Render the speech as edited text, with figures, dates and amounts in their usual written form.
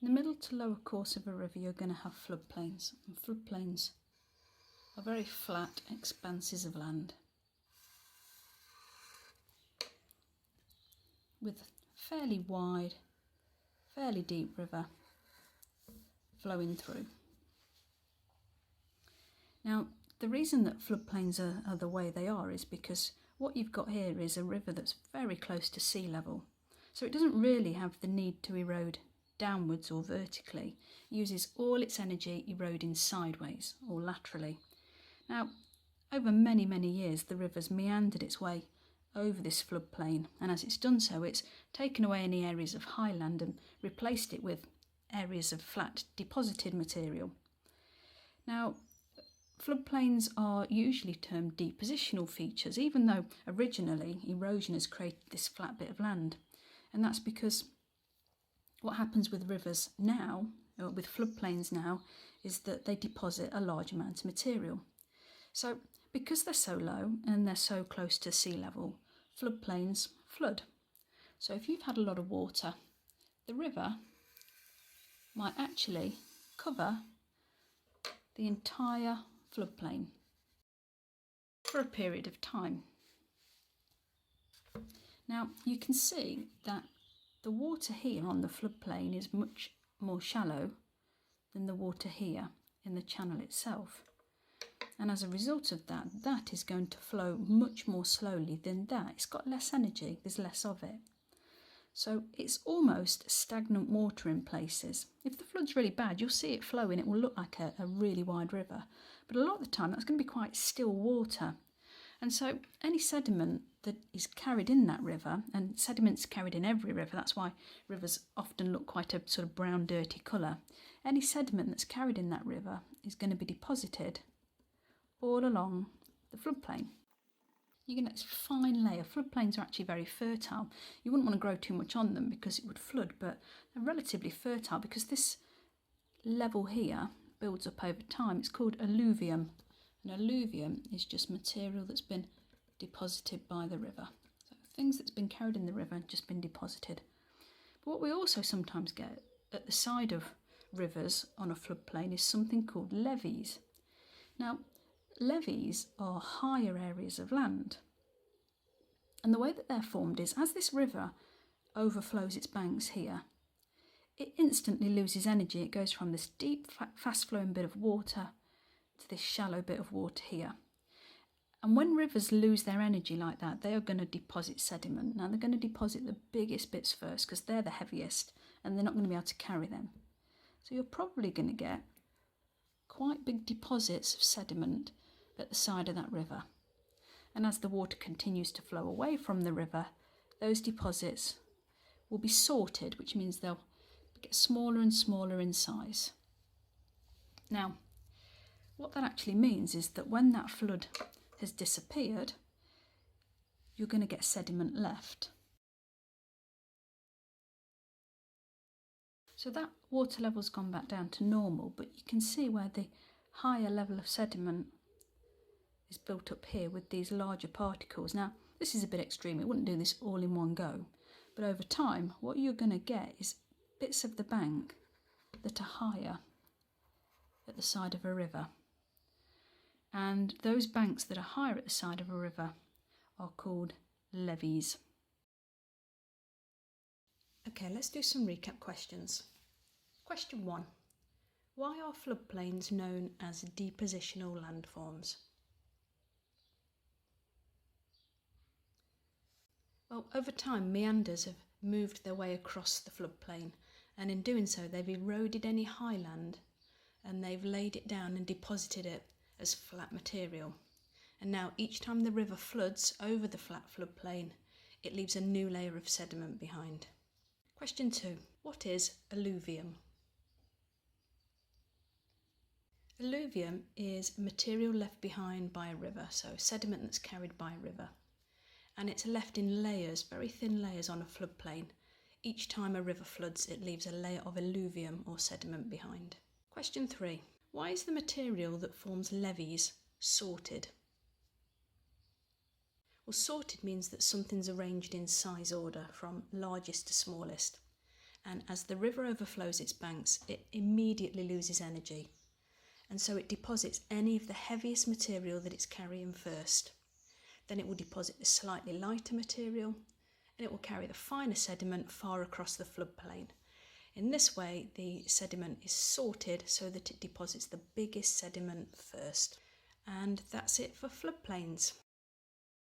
In the middle to lower course of a river, you're going to have floodplains. And floodplains are very flat expanses of land with a fairly wide, fairly deep river flowing through. Now, the reason that floodplains are the way they are is because what you've got here is a river that's very close to sea level. So it doesn't really have the need to erode downwards or vertically. It uses all its energy eroding sideways or laterally. Now, over many, many years, the river's meandered its way over this floodplain, and as it's done so, it's taken away any areas of highland and replaced it with areas of flat deposited material. Now, floodplains are usually termed depositional features, even though originally erosion has created this flat bit of land. And that's because what happens with rivers now, or with floodplains now, is that they deposit a large amount of material. So because they're so low and they're so close to sea level, floodplains flood. So if you've had a lot of water, the river might actually cover the entire floodplain for a period of time. Now you can see that the water here on the floodplain is much more shallow than the water here in the channel itself. And as a result of that, that is going to flow much more slowly than that. It's got less energy, there's less of it. So it's almost stagnant water in places. If the flood's really bad, you'll see it flowing, it will look like a really wide river. But a lot of the time, that's going to be quite still water. And so any sediment that is carried in that river, and sediment's carried in every river, that's why rivers often look quite a sort of brown, dirty colour. Any sediment that's carried in that river is going to be deposited all along the floodplain. You get a fine layer. Floodplains are actually very fertile. You wouldn't want to grow too much on them because it would flood, but they're relatively fertile because this level here builds up over time. It's called alluvium. And alluvium is just material that's been deposited by the river. So things that's been carried in the river and just been deposited. But what we also sometimes get at the side of rivers on a floodplain is something called levees. Now, levees are higher areas of land. And the way that they're formed is, as this river overflows its banks here, it instantly loses energy. It goes from this deep, fast-flowing bit of water to this shallow bit of water here. And when rivers lose their energy like that, they are going to deposit sediment. Now, they're going to deposit the biggest bits first because they're the heaviest and they're not going to be able to carry them. So you're probably going to get quite big deposits of sediment at the side of that river. And as the water continues to flow away from the river, those deposits will be sorted, which means they'll get smaller and smaller in size. Now, what that actually means is that when that flood has disappeared, you're going to get sediment left. So that water level's gone back down to normal, but you can see where the higher level of sediment is built up here with these larger particles. Now, this is a bit extreme. It wouldn't do this all in one go. But over time, what you're going to get is bits of the bank that are higher at the side of a river. And those banks that are higher at the side of a river are called levees. Okay, let's do some recap questions. Question 1. Why are floodplains known as depositional landforms? Well, over time, meanders have moved their way across the floodplain, and in doing so, they've eroded any highland and they've laid it down and deposited it as flat material. And now, each time the river floods over the flat floodplain, it leaves a new layer of sediment behind. Question 2. What is alluvium? Alluvium is material left behind by a river, so sediment that's carried by a river. And it's left in layers, very thin layers on a floodplain. Each time a river floods, it leaves a layer of alluvium or sediment behind. Question 3. Why is the material that forms levees sorted? Well, sorted means that something's arranged in size order from largest to smallest. And as the river overflows its banks, it immediately loses energy. And so it deposits any of the heaviest material that it's carrying first. Then it will deposit the slightly lighter material, and it will carry the finer sediment far across the floodplain. In this way, the sediment is sorted so that it deposits the biggest sediment first. And that's it for floodplains.